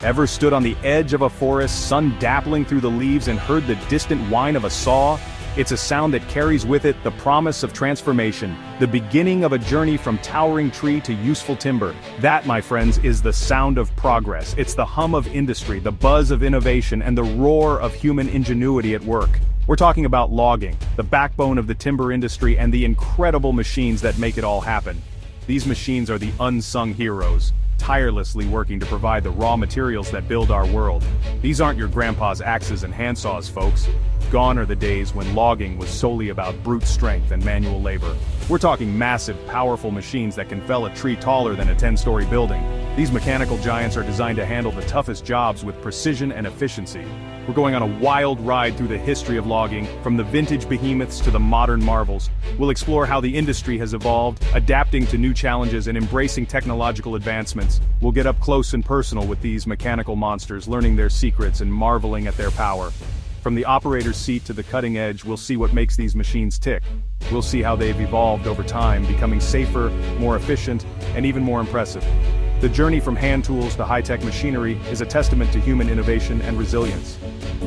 Ever stood on the edge of a forest, sun dappling through the leaves and heard the distant whine of a saw? It's a sound that carries with it the promise of transformation, the beginning of a journey from towering tree to useful timber. That, my friends, is the sound of progress. It's the hum of industry, the buzz of innovation, and the roar of human ingenuity at work. We're talking about logging, the backbone of the timber industry and the incredible machines that make it all happen. These machines are the unsung heroes, tirelessly working to provide the raw materials that build our world. These aren't your grandpa's axes and handsaws, folks. Gone are the days when logging was solely about brute strength and manual labor. We're talking massive, powerful machines that can fell a tree taller than a 10-story building. These mechanical giants are designed to handle the toughest jobs with precision and efficiency. We're going on a wild ride through the history of logging, from the vintage behemoths to the modern marvels. We'll explore how the industry has evolved, adapting to new challenges and embracing technological advancements. We'll get up close and personal with these mechanical monsters, learning their secrets and marveling at their power. From the operator's seat to the cutting edge, we'll see what makes these machines tick. We'll see how they've evolved over time, becoming safer, more efficient, and even more impressive. The journey from hand tools to high-tech machinery is a testament to human innovation and resilience.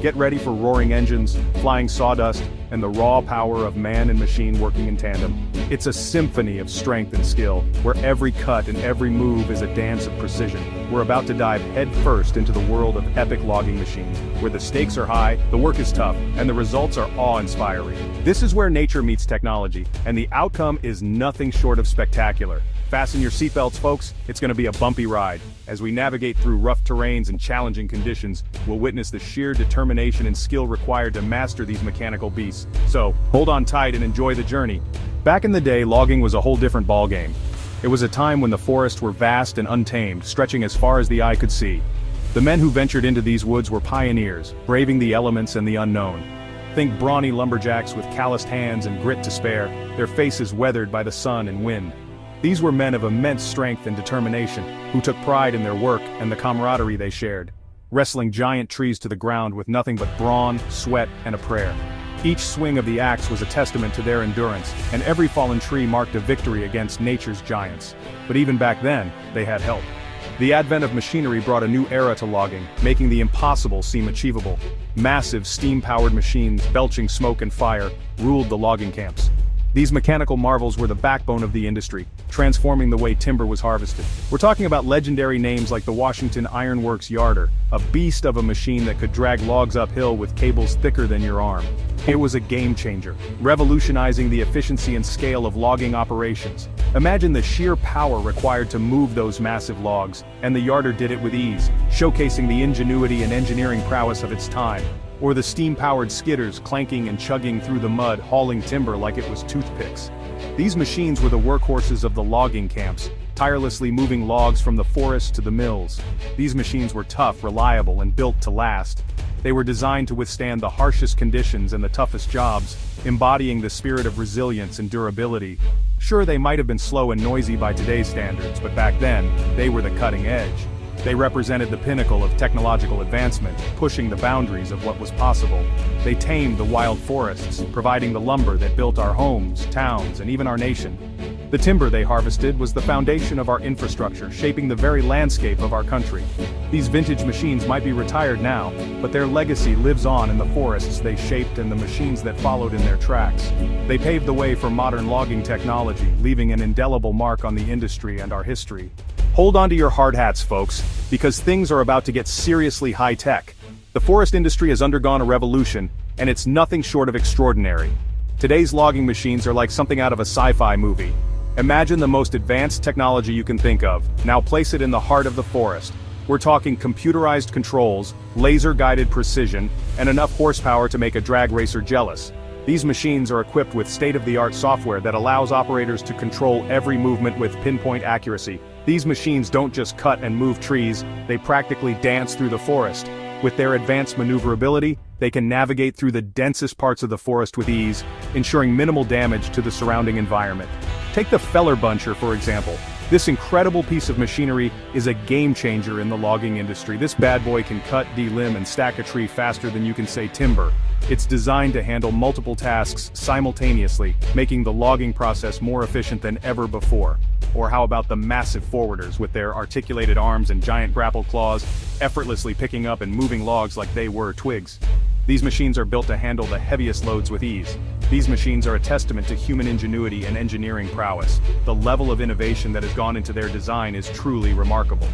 Get ready for roaring engines, flying sawdust, and the raw power of man and machine working in tandem. It's a symphony of strength and skill, where every cut and every move is a dance of precision. We're about to dive headfirst into the world of epic logging machines, where the stakes are high, the work is tough, and the results are awe-inspiring. This is where nature meets technology, and the outcome is nothing short of spectacular. Fasten your seatbelts, folks, it's going to be a bumpy ride. As we navigate through rough terrains and challenging conditions, we'll witness the sheer determination and skill required to master these mechanical beasts. So, hold on tight and enjoy the journey. Back in the day, logging was a whole different ballgame. It was a time when the forests were vast and untamed, stretching as far as the eye could see. The men who ventured into these woods were pioneers, braving the elements and the unknown. Think brawny lumberjacks with calloused hands and grit to spare, their faces weathered by the sun and wind. These were men of immense strength and determination, who took pride in their work and the camaraderie they shared, wrestling giant trees to the ground with nothing but brawn, sweat, and a prayer. Each swing of the axe was a testament to their endurance, and every fallen tree marked a victory against nature's giants. But even back then, they had help. The advent of machinery brought a new era to logging, making the impossible seem achievable. Massive steam-powered machines, belching smoke and fire, ruled the logging camps. These mechanical marvels were the backbone of the industry, transforming the way timber was harvested. We're talking about legendary names like the Washington Iron Works Yarder, a beast of a machine that could drag logs uphill with cables thicker than your arm. It was a game changer, revolutionizing the efficiency and scale of logging operations. Imagine the sheer power required to move those massive logs, and the Yarder did it with ease, showcasing the ingenuity and engineering prowess of its time. Or the steam-powered skidders clanking and chugging through the mud, hauling timber like it was toothpicks. These machines were the workhorses of the logging camps, tirelessly moving logs from the forest to the mills. These machines were tough, reliable, and built to last. They were designed to withstand the harshest conditions and the toughest jobs, embodying the spirit of resilience and durability. Sure, they might have been slow and noisy by today's standards, but back then, they were the cutting edge. They represented the pinnacle of technological advancement, pushing the boundaries of what was possible. They tamed the wild forests, providing the lumber that built our homes, towns, and even our nation. The timber they harvested was the foundation of our infrastructure, shaping the very landscape of our country. These vintage machines might be retired now, but their legacy lives on in the forests they shaped and the machines that followed in their tracks. They paved the way for modern logging technology, leaving an indelible mark on the industry and our history. Hold on to your hard hats, folks, because things are about to get seriously high-tech. The forest industry has undergone a revolution, and it's nothing short of extraordinary. Today's logging machines are like something out of a sci-fi movie. Imagine the most advanced technology you can think of, now place it in the heart of the forest. We're talking computerized controls, laser-guided precision, and enough horsepower to make a drag racer jealous. These machines are equipped with state-of-the-art software that allows operators to control every movement with pinpoint accuracy. These machines don't just cut and move trees, they practically dance through the forest. With their advanced maneuverability, they can navigate through the densest parts of the forest with ease, ensuring minimal damage to the surrounding environment. Take the feller buncher, for example. This incredible piece of machinery is a game-changer in the logging industry. This bad boy can cut, delimb, and stack a tree faster than you can say timber. It's designed to handle multiple tasks simultaneously, making the logging process more efficient than ever before. Or how about the massive forwarders with their articulated arms and giant grapple claws, effortlessly picking up and moving logs like they were twigs? These machines are built to handle the heaviest loads with ease. These machines are a testament to human ingenuity and engineering prowess. The level of innovation that has gone into their design is truly remarkable.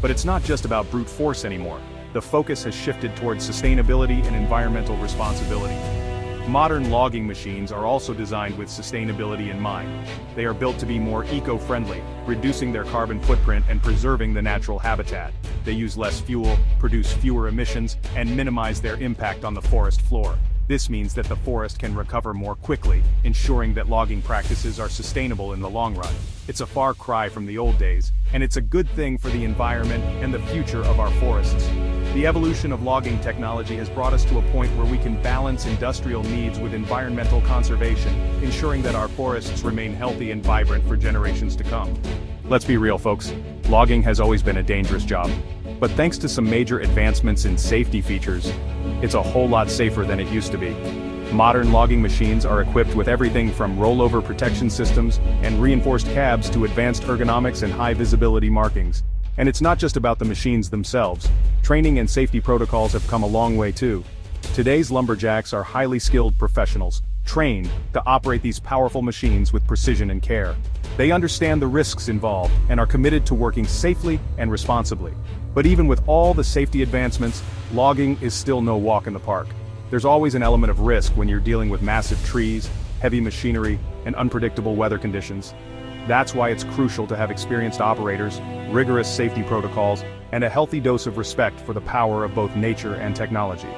But it's not just about brute force anymore. The focus has shifted towards sustainability and environmental responsibility. Modern logging machines are also designed with sustainability in mind. They are built to be more eco-friendly, reducing their carbon footprint and preserving the natural habitat. They use less fuel, produce fewer emissions, and minimize their impact on the forest floor. This means that the forest can recover more quickly, ensuring that logging practices are sustainable in the long run. It's a far cry from the old days, and it's a good thing for the environment and the future of our forests. The evolution of logging technology has brought us to a point where we can balance industrial needs with environmental conservation, ensuring that our forests remain healthy and vibrant for generations to come. Let's be real, folks. Logging has always been a dangerous job. But thanks to some major advancements in safety features, it's a whole lot safer than it used to be. Modern logging machines are equipped with everything from rollover protection systems and reinforced cabs to advanced ergonomics and high-visibility markings. And it's not just about the machines themselves. Training and safety protocols have come a long way too. Today's lumberjacks are highly skilled professionals, trained to operate these powerful machines with precision and care. They understand the risks involved and are committed to working safely and responsibly. But even with all the safety advancements, logging is still no walk in the park. There's always an element of risk when you're dealing with massive trees, heavy machinery, and unpredictable weather conditions. That's why it's crucial to have experienced operators, rigorous safety protocols, and a healthy dose of respect for the power of both nature and technology.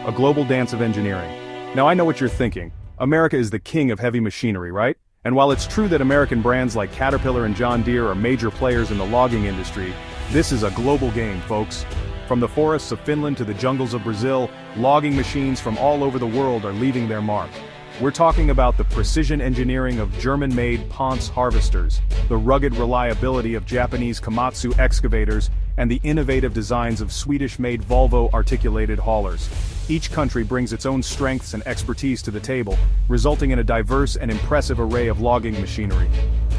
A global dance of engineering. Now I know what you're thinking. America is the king of heavy machinery, right? And while it's true that American brands like Caterpillar and John Deere are major players in the logging industry, this is a global game, folks. From the forests of Finland to the jungles of Brazil, logging machines from all over the world are leaving their mark. We're talking about the precision engineering of German-made Ponce harvesters, the rugged reliability of Japanese Komatsu excavators, and the innovative designs of Swedish-made Volvo articulated haulers. Each country brings its own strengths and expertise to the table, resulting in a diverse and impressive array of logging machinery.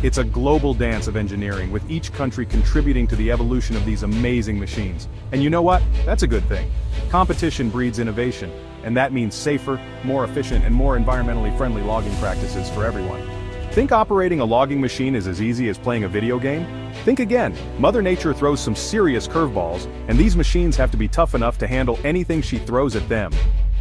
It's a global dance of engineering, with each country contributing to the evolution of these amazing machines. And you know what? That's a good thing. Competition breeds innovation, and that means safer, more efficient, and more environmentally friendly logging practices for everyone. Think operating a logging machine is as easy as playing a video game? Think again. Mother Nature throws some serious curveballs, and these machines have to be tough enough to handle anything she throws at them.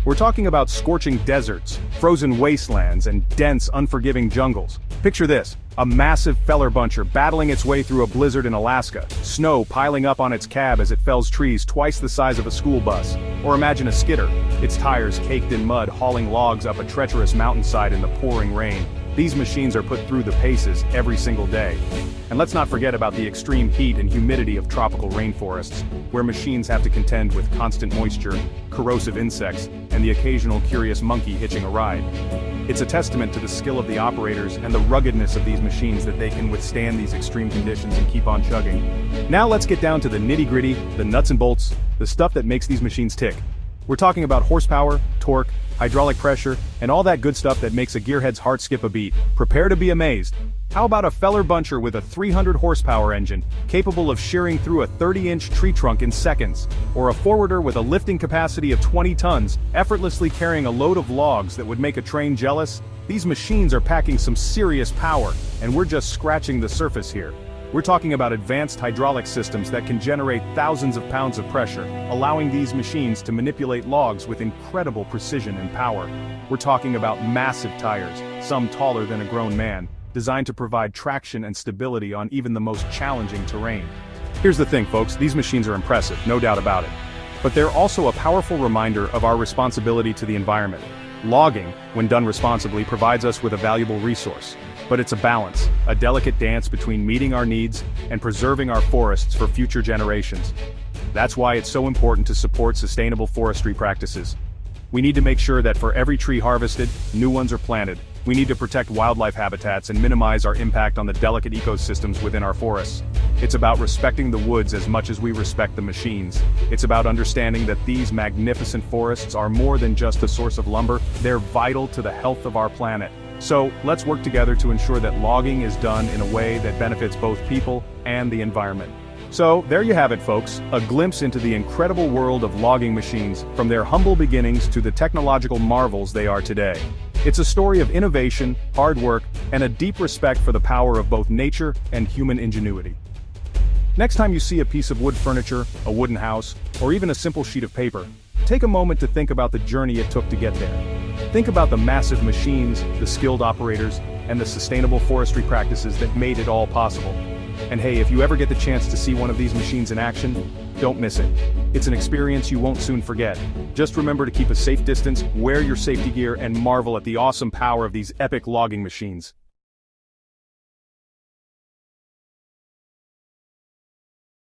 We're talking about scorching deserts, frozen wastelands, and dense, unforgiving jungles. Picture this: a massive feller buncher battling its way through a blizzard in Alaska, snow piling up on its cab as it fells trees twice the size of a school bus. Or imagine a skidder, its tires caked in mud hauling logs up a treacherous mountainside in the pouring rain. These machines are put through the paces every single day. And let's not forget about the extreme heat and humidity of tropical rainforests, where machines have to contend with constant moisture, corrosive insects, and the occasional curious monkey hitching a ride. It's a testament to the skill of the operators and the ruggedness of these machines that they can withstand these extreme conditions and keep on chugging. Now let's get down to the nitty-gritty, the nuts and bolts, the stuff that makes these machines tick. We're talking about horsepower, torque, hydraulic pressure, and all that good stuff that makes a gearhead's heart skip a beat. Prepare to be amazed. How about a feller buncher with a 300 horsepower engine, capable of shearing through a 30-inch tree trunk in seconds? Or a forwarder with a lifting capacity of 20 tons, effortlessly carrying a load of logs that would make a train jealous? These machines are packing some serious power, and we're just scratching the surface here. We're talking about advanced hydraulic systems that can generate thousands of pounds of pressure, allowing these machines to manipulate logs with incredible precision and power. We're talking about massive tires, some taller than a grown man, designed to provide traction and stability on even the most challenging terrain. Here's the thing, folks, these machines are impressive, no doubt about it. But they're also a powerful reminder of our responsibility to the environment. Logging, when done responsibly, provides us with a valuable resource. But it's a balance, a delicate dance between meeting our needs and preserving our forests for future generations. That's why it's so important to support sustainable forestry practices. We need to make sure that for every tree harvested, new ones are planted. We need to protect wildlife habitats and minimize our impact on the delicate ecosystems within our forests. It's about respecting the woods as much as we respect the machines. It's about understanding that these magnificent forests are more than just a source of lumber, they're vital to the health of our planet. So, let's work together to ensure that logging is done in a way that benefits both people and the environment. So, there you have it folks, a glimpse into the incredible world of logging machines, from their humble beginnings to the technological marvels they are today. It's a story of innovation, hard work, and a deep respect for the power of both nature and human ingenuity. Next time you see a piece of wood furniture, a wooden house, or even a simple sheet of paper, take a moment to think about the journey it took to get there. Think about the massive machines, the skilled operators, and the sustainable forestry practices that made it all possible. And hey, if you ever get the chance to see one of these machines in action, don't miss it. It's an experience you won't soon forget. Just remember to keep a safe distance, wear your safety gear, and marvel at the awesome power of these epic logging machines.